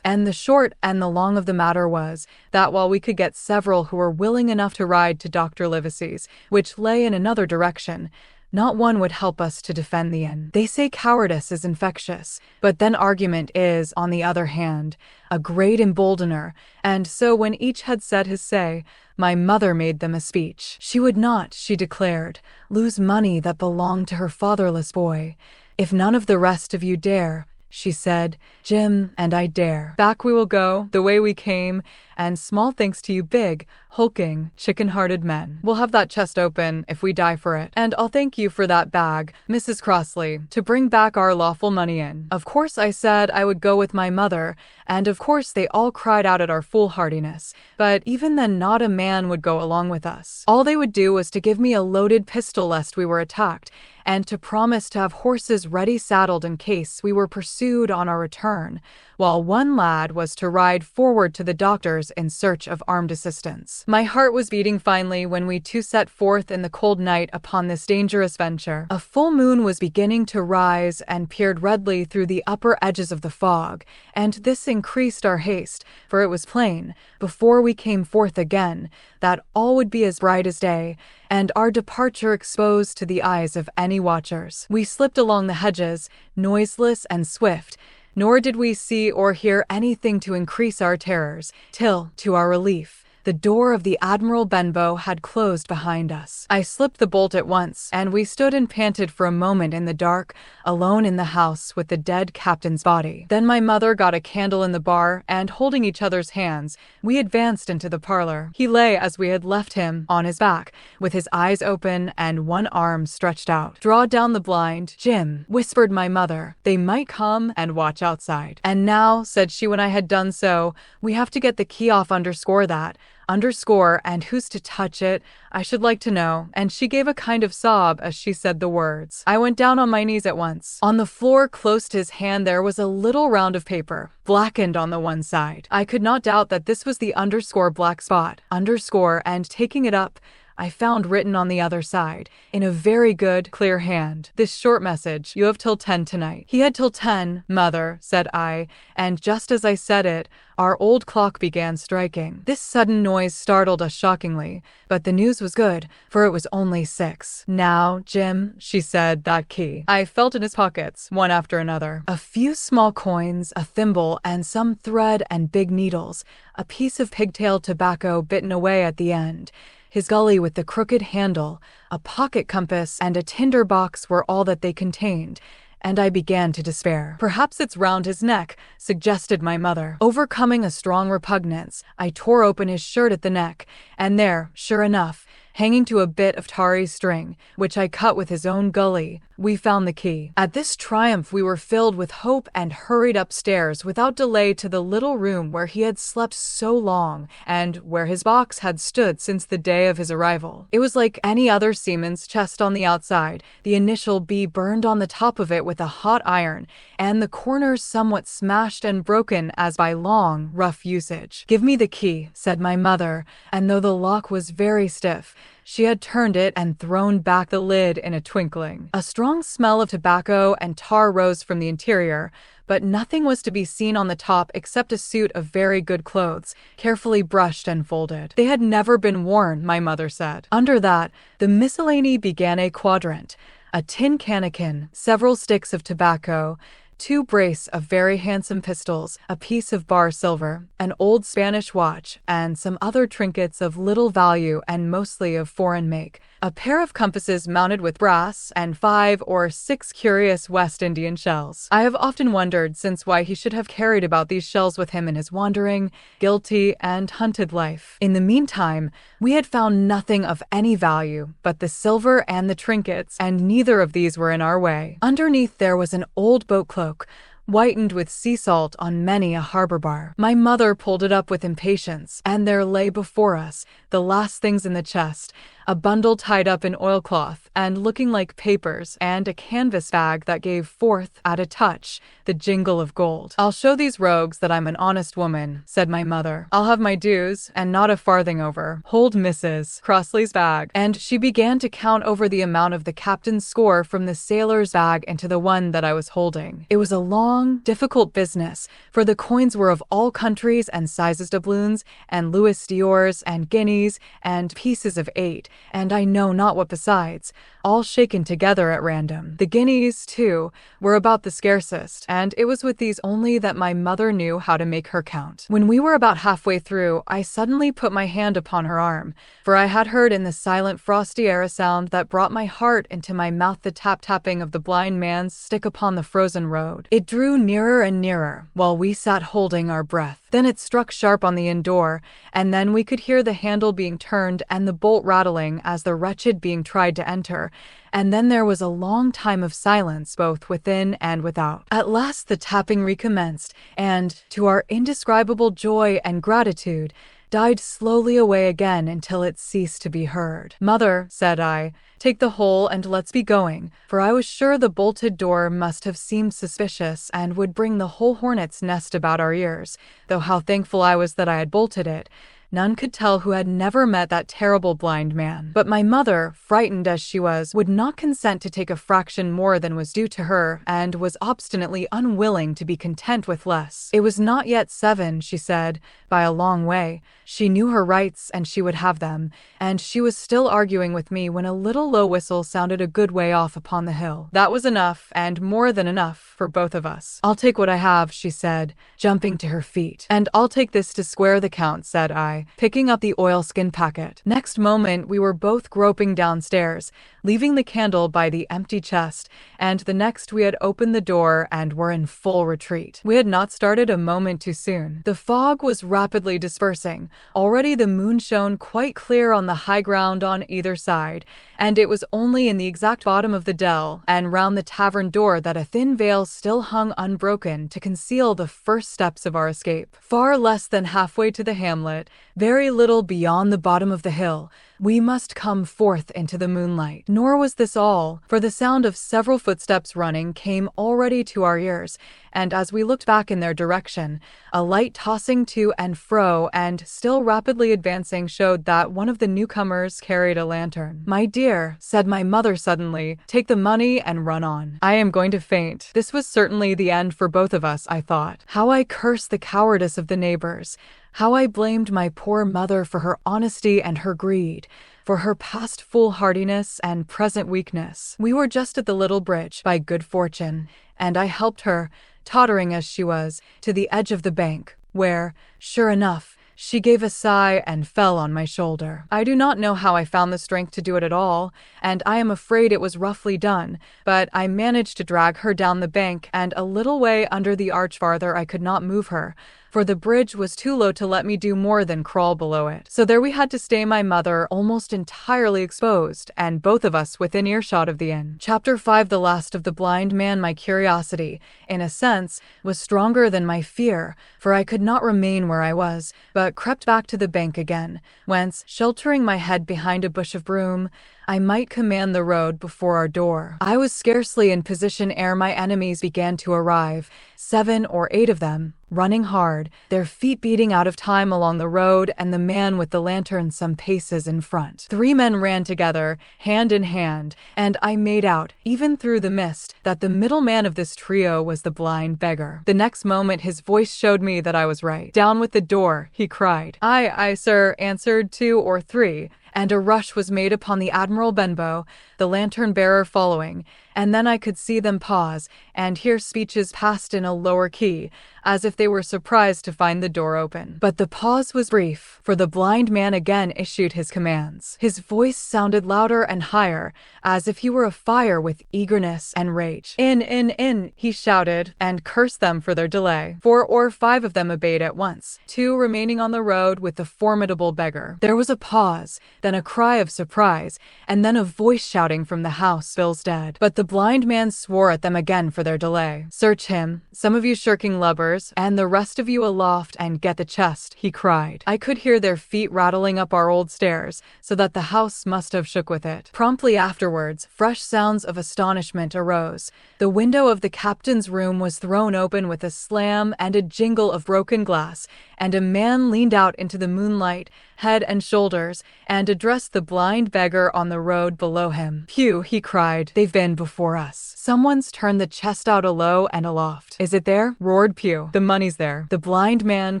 And the short and the long of the matter was, that while we could get several who were willing enough to ride to Dr. Livesey's, which lay in another direction, not one would help us to defend the inn. They say cowardice is infectious, but then argument is, on the other hand, a great emboldener, and so when each had said his say, my mother made them a speech. She would not, she declared, lose money that belonged to her fatherless boy. If none of the rest of you dare, she said, Jim and I dare. Back we will go, the way we came, and small thanks to you big, hulking, chicken-hearted men. We'll have that chest open if we die for it. And I'll thank you for that bag, Mrs. Crossley, to bring back our lawful money in. Of course I said I would go with my mother, and of course they all cried out at our foolhardiness, but even then not a man would go along with us. All they would do was to give me a loaded pistol lest we were attacked, and to promise to have horses ready saddled in case we were pursued on our return, while one lad was to ride forward to the doctor's in search of armed assistance. My heart was beating finely when we two set forth in the cold night upon this dangerous venture. A full moon was beginning to rise and peered redly through the upper edges of the fog, and this increased our haste, for it was plain, before we came forth again, that all would be as bright as day, and our departure exposed to the eyes of any watchers. We slipped along the hedges, noiseless and swift, nor did we see or hear anything to increase our terrors, till, to our relief, the door of the Admiral Benbow had closed behind us. I slipped the bolt at once, and we stood and panted for a moment in the dark, alone in the house with the dead captain's body. Then my mother got a candle in the bar, and holding each other's hands, we advanced into the parlor. He lay as we had left him, on his back, with his eyes open and one arm stretched out. Draw down the blind, Jim, whispered my mother. They might come and watch outside. And now, said she when I had done so, we have to get the key off, underscore that. Underscore, and who's to touch it, I should like to know, and she gave a kind of sob as she said the words. I went down on my knees at once. On the floor close to his hand there was a little round of paper, blackened on the one side. I could not doubt that this was the underscore black spot, underscore, and taking it up, I found written on the other side, in a very good, clear hand. This short message: "You have till 10 tonight." He had till 10, mother, said I, and just as I said it, our old clock began striking. This sudden noise startled us shockingly, but the news was good, for it was only 6. "Now, Jim," she said, "that key." I felt in his pockets, one after another. A few small coins, a thimble, and some thread and big needles, a piece of pigtail tobacco bitten away at the end, his gully with the crooked handle, a pocket compass, and a tinder box were all that they contained, and I began to despair. "Perhaps it's round his neck," suggested my mother. Overcoming a strong repugnance, I tore open his shirt at the neck, and there, sure enough, hanging to a bit of tarry string, which I cut with his own gully, we found the key. At this triumph we were filled with hope and hurried upstairs without delay to the little room where he had slept so long, and where his box had stood since the day of his arrival. It was like any other seaman's chest on the outside, the initial B burned on the top of it with a hot iron, and the corners somewhat smashed and broken as by long, rough usage. "Give me the key," said my mother, and though the lock was very stiff, she had turned it and thrown back the lid in a twinkling. A strong smell of tobacco and tar rose from the interior, but nothing was to be seen on the top except a suit of very good clothes, carefully brushed and folded. They had never been worn, my mother said. Under that, the miscellany began a quadrant: a tin cannikin, several sticks of tobacco, 2 brace of very handsome pistols, a piece of bar silver, an old Spanish watch, and some other trinkets of little value and mostly of foreign make, a pair of compasses mounted with brass, and 5 or 6 curious West Indian shells. I have often wondered since why he should have carried about these shells with him in his wandering, guilty, and hunted life. In the meantime, we had found nothing of any value but the silver and the trinkets, and neither of these were in our way. Underneath there was an old boat cloak, whitened with sea salt on many a harbor bar. My mother pulled it up with impatience, and there lay before us the last things in the chest: a bundle tied up in oilcloth and looking like papers, and a canvas bag that gave forth, at a touch, the jingle of gold. "I'll show these rogues that I'm an honest woman," said my mother. "I'll have my dues, and not a farthing over. Hold Mrs. Crossley's bag." And she began to count over the amount of the captain's score from the sailor's bag into the one that I was holding. It was a long, difficult business, for the coins were of all countries and sizes, doubloons, and Louis d'Ors, and guineas, and pieces of 8, and I know not what besides, all shaken together at random. The guineas, too, were about the scarcest, and it was with these only that my mother knew how to make her count. When we were about halfway through, I suddenly put my hand upon her arm, for I had heard in the silent frosty air a sound that brought my heart into my mouth, the tap-tapping of the blind man's stick upon the frozen road. It drew nearer and nearer, while we sat holding our breath. Then it struck sharp on the inn door, and then we could hear the handle being turned and the bolt rattling as the wretched being tried to enter, and then there was a long time of silence both within and without. At last the tapping recommenced, and, to our indescribable joy and gratitude, died slowly away again until it ceased to be heard. "Mother," said I, "take the whole and let's be going," for I was sure the bolted door must have seemed suspicious and would bring the whole hornet's nest about our ears, though how thankful I was that I had bolted it. None could tell who had never met that terrible blind man. But my mother, frightened as she was, would not consent to take a fraction more than was due to her, and was obstinately unwilling to be content with less. It was not yet 7, she said, by a long way. She knew her rights, and she would have them, and she was still arguing with me when a little low whistle sounded a good way off upon the hill. That was enough, and more than enough, for both of us. "I'll take what I have," she said, jumping to her feet. "And I'll take this to square the count," said I, picking up the oilskin packet. Next moment we were both groping downstairs, leaving the candle by the empty chest, and the next we had opened the door and were in full retreat. We had not started a moment too soon. The fog was rapidly dispersing. Already the moon shone quite clear on the high ground on either side, and it was only in the exact bottom of the dell and round the tavern door that a thin veil still hung unbroken to conceal the first steps of our escape. Far less than halfway to the hamlet, very little beyond the bottom of the hill. We must come forth into the moonlight. Nor was this all, for the sound of several footsteps running came already to our ears, and as we looked back in their direction, a light tossing to and fro and still rapidly advancing showed that one of the newcomers carried a lantern. "My dear," said my mother suddenly, "take the money and run on. I am going to faint." This was certainly the end for both of us, I thought. How I cursed the cowardice of the neighbors. How I blamed my poor mother for her honesty and her greed, for her past foolhardiness and present weakness. We were just at the little bridge, by good fortune, and I helped her, tottering as she was, to the edge of the bank, where, sure enough, she gave a sigh and fell on my shoulder. I do not know how I found the strength to do it at all, and I am afraid it was roughly done, but I managed to drag her down the bank, and a little way under the arch farther I could not move her, for the bridge was too low to let me do more than crawl below it. So there we had to stay, my mother almost entirely exposed, and both of us within earshot of the inn. Chapter 5. The Last of the Blind Man. My curiosity, in a sense, was stronger than my fear, for I could not remain where I was, but crept back to the bank again, whence, sheltering my head behind a bush of broom, I might command the road before our door. I was scarcely in position ere my enemies began to arrive, 7 or 8 of them, running hard, their feet beating out of time along the road, and the man with the lantern some paces in front. 3 men ran together, hand in hand, and I made out, even through the mist, that the middle man of this trio was the blind beggar. The next moment his voice showed me that I was right. "Down with the door," he cried. Aye, sir," answered 2 or 3, and a rush was made upon the Admiral Benbow, the lantern-bearer following, and then I could see them pause, and hear speeches passed in a lower key, as if they were surprised to find the door open. But the pause was brief, for the blind man again issued his commands. His voice sounded louder and higher, as if he were afire with eagerness and rage. In, he shouted, and cursed them for their delay. 4 or 5 of them obeyed at once, 2 remaining on the road with the formidable beggar. There was a pause, then a cry of surprise, and then a voice shouting from the house, "Bill's dead." But the blind man swore at them again for their delay. "Search him, some of you shirking lubbers, and the rest of you aloft, and get the chest," he cried. I could hear their feet rattling up our old stairs, so that the house must have shook with it. Promptly afterwards, fresh sounds of astonishment arose. The window of the captain's room was thrown open with a slam and a jingle of broken glass, and a man leaned out into the moonlight, head and shoulders, and addressed the blind beggar on the road below him. "Phew," he cried, "they've been before us. Someone's turned the chest out alow and aloft." "Is it there?" roared Pew. "The money's there." The blind man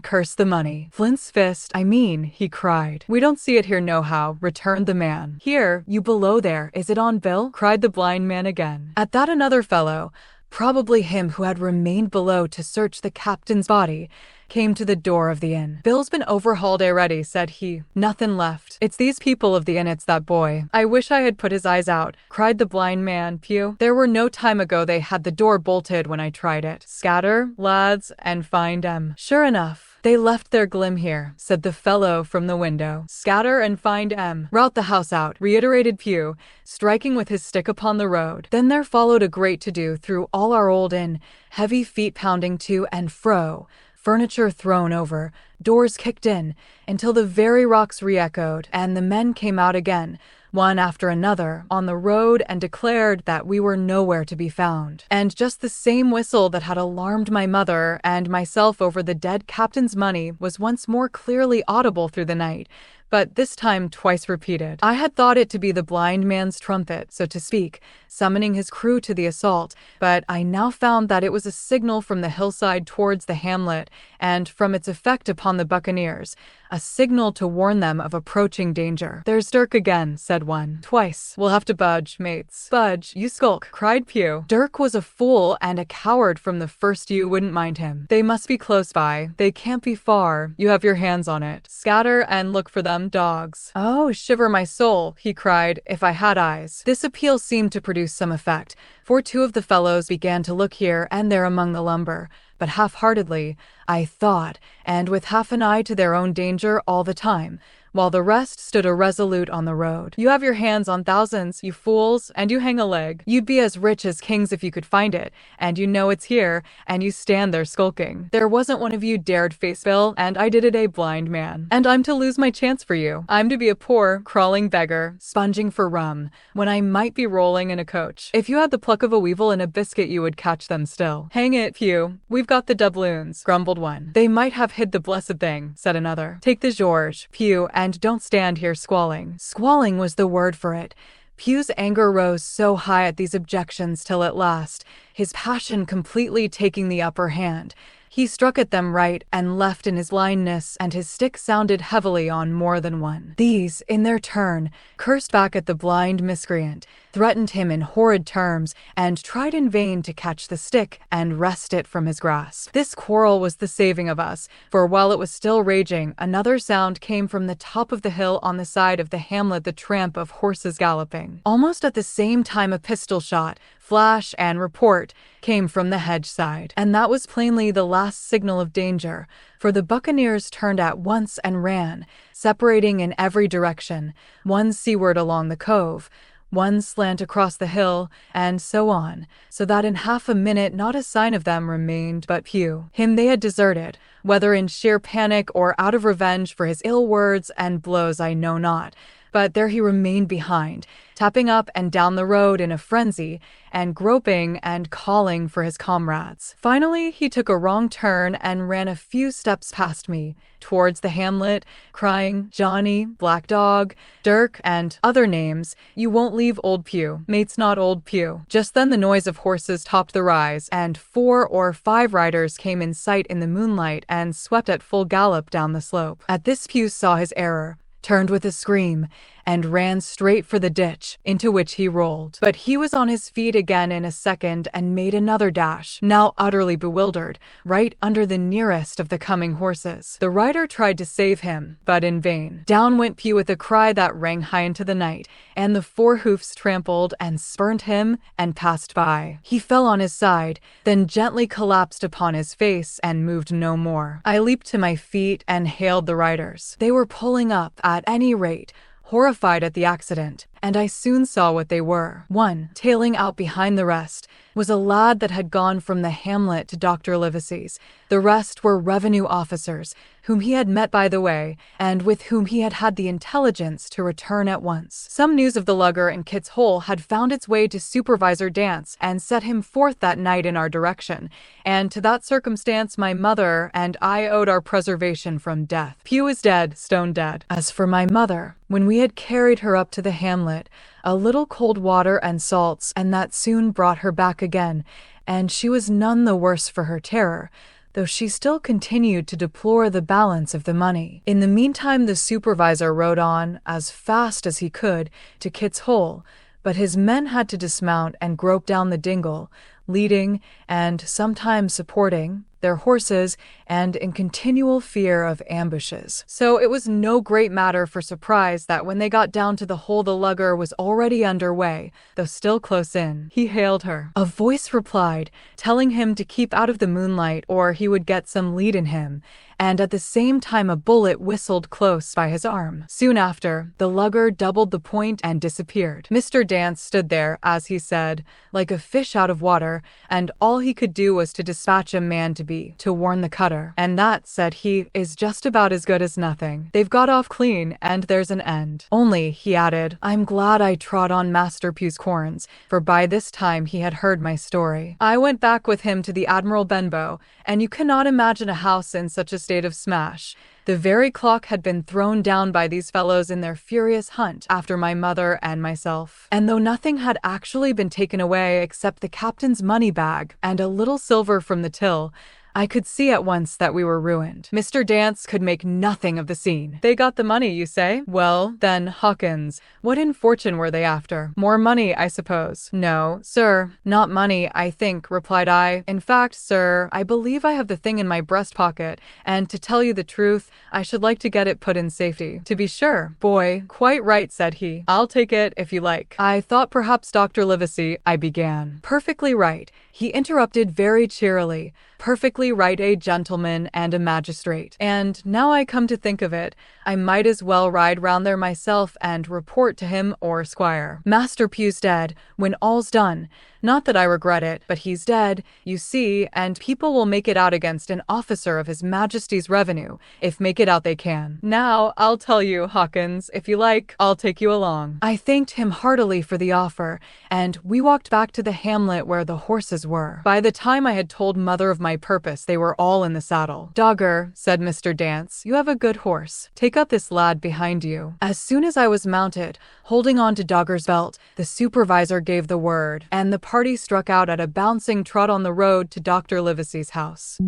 cursed the money. "Flint's fist, I mean," he cried. "We don't see it here nohow," returned the man. "Here, you below there, is it on, Bill?" cried the blind man again. At that another fellow, probably him who had remained below to search the captain's body, came to the door of the inn. "Bill's been overhauled already," said he. "Nothin' left. It's these people of the inn, it's that boy." "I wish I had put his eyes out," cried the blind man. "Pew, there were no time ago they had the door bolted when I tried it. Scatter, lads, and find 'em." "Sure enough, they left their glim here," said the fellow from the window. "Scatter and find 'em. Rout the house out," reiterated Pew, striking with his stick upon the road. Then there followed a great to-do through all our old inn, heavy feet pounding to and fro, furniture thrown over, doors kicked in, until the very rocks re-echoed, and the men came out again, one after another, on the road, and declared that we were nowhere to be found. And just the same whistle that had alarmed my mother and myself over the dead captain's money was once more clearly audible through the night, but this time twice repeated. I had thought it to be the blind man's trumpet, so to speak, summoning his crew to the assault, but I now found that it was a signal from the hillside towards the hamlet, and from its effect upon the buccaneers, a signal to warn them of approaching danger. "There's Dirk again," said one. "Twice. We'll have to budge, mates." "Budge, you skulk," cried Pew. "Dirk was a fool and a coward from the first. You wouldn't mind him. They must be close by. They can't be far. You have your hands on it. Scatter and look for them, dogs." "Oh, shiver my soul," he cried, "if I had eyes." This appeal seemed to produce some effect, for 2 of the fellows began to look here and there among the lumber, but half-heartedly, I thought, and with half an eye to their own danger all the time, while the rest stood irresolute on the road. "You have your hands on thousands, you fools, and you hang a leg. You'd be as rich as kings if you could find it, and you know it's here, and you stand there skulking. There wasn't one of you dared face Bill, and I did it, a blind man. And I'm to lose my chance for you. I'm to be a poor, crawling beggar, sponging for rum, when I might be rolling in a coach. If you had the pluck of a weevil in a biscuit, you would catch them still." "Hang it, Pew, we've got the doubloons," grumbled one. "They might have hid the blessed thing," said another. "Take the George, Pew, and don't stand here squalling." Squalling was the word for it. Pew's anger rose so high at these objections till at last, his passion completely taking the upper hand, he struck at them right and left in his blindness, and his stick sounded heavily on more than one. These, in their turn, cursed back at the blind miscreant, threatened him in horrid terms, and tried in vain to catch the stick and wrest it from his grasp. This quarrel was the saving of us, for while it was still raging, another sound came from the top of the hill on the side of the hamlet, the tramp of horses galloping. Almost at the same time a pistol shot, flash and report, came from the hedge side, and that was plainly the last signal of danger, for the buccaneers turned at once and ran, separating in every direction, one seaward along the cove, one slant across the hill, and so on, so that in half a minute not a sign of them remained but Pew. Him they had deserted, whether in sheer panic or out of revenge for his ill words and blows I know not, but there he remained behind, tapping up and down the road in a frenzy, and groping and calling for his comrades. Finally, he took a wrong turn and ran a few steps past me, towards the hamlet, crying, "Johnny, Black Dog, Dirk, and other names, you won't leave old Pew. Mate's not old Pew." Just then the noise of horses topped the rise, and 4 or 5 riders came in sight in the moonlight and swept at full gallop down the slope. At this Pew saw his error, turned with a scream, and ran straight for the ditch, into which he rolled. But he was on his feet again in a second and made another dash, now utterly bewildered, right under the nearest of the coming horses. The rider tried to save him, but in vain. Down went Pew with a cry that rang high into the night, and the 4 hoofs trampled and spurned him and passed by. He fell on his side, then gently collapsed upon his face and moved no more. I leaped to my feet and hailed the riders. They were pulling up, at any rate, horrified at the accident, and I soon saw what they were. One, tailing out behind the rest, was a lad that had gone from the hamlet to Dr. Livesey's. The rest were revenue officers, whom he had met by the way, and with whom he had had the intelligence to return at once. Some news of the lugger in Kit's Hole had found its way to Supervisor Dance and set him forth that night in our direction, and to that circumstance my mother and I owed our preservation from death. Pew is dead, stone dead. As for my mother, when we had carried her up to the hamlet, a little cold water and salts, and that soon brought her back again, and she was none the worse for her terror, though she still continued to deplore the balance of the money. In the meantime the supervisor rode on, as fast as he could, to Kit's Hole, but his men had to dismount and grope down the dingle, leading, and sometimes supporting, their horses, and in continual fear of ambushes. So it was no great matter for surprise that when they got down to the hole the lugger was already under way, though still close in. He hailed her. A voice replied, telling him to keep out of the moonlight or he would get some lead in him, and at the same time a bullet whistled close by his arm. Soon after, the lugger doubled the point and disappeared. Mr. Dance stood there, as he said, like a fish out of water, and all he could do was to dispatch a man to warn the cutter. And that, said he, is just about as good as nothing. They've got off clean, and there's an end. Only, he added, I'm glad I trod on Master Pew's corns, for by this time he had heard my story. I went back with him to the Admiral Benbow, and you cannot imagine a house in such a state of smash. The very clock had been thrown down by these fellows in their furious hunt after my mother and myself. And though nothing had actually been taken away except the captain's money bag and a little silver from the till, I could see at once that we were ruined. Mr. Dance could make nothing of the scene. They got the money, you say? Well, then, Hawkins, what in fortune were they after? More money, I suppose. No, sir, not money, I think, replied I. In fact, sir, I believe I have the thing in my breast pocket, and to tell you the truth, I should like to get it put in safety. To be sure, boy, quite right, said he. I'll take it if you like. I thought perhaps Dr. Livesey, I began. Perfectly right, he interrupted very cheerily. Perfectly perfectly right, a gentleman and a magistrate. And now I come to think of it, I might as well ride round there myself and report to him or squire. Master Pugh's dead, when all's done. Not that I regret it, but he's dead, you see, and people will make it out against an officer of His Majesty's revenue, if make it out they can. Now, I'll tell you, Hawkins, if you like, I'll take you along. I thanked him heartily for the offer, and we walked back to the hamlet where the horses were. By the time I had told Mother of my purpose, they were all in the saddle. Dogger, said Mr. Dance, you have a good horse. Take up this lad behind you. As soon as I was mounted, holding on to Dogger's belt, the supervisor gave the word, and the party struck out at a bouncing trot on the road to Dr. Livesey's house.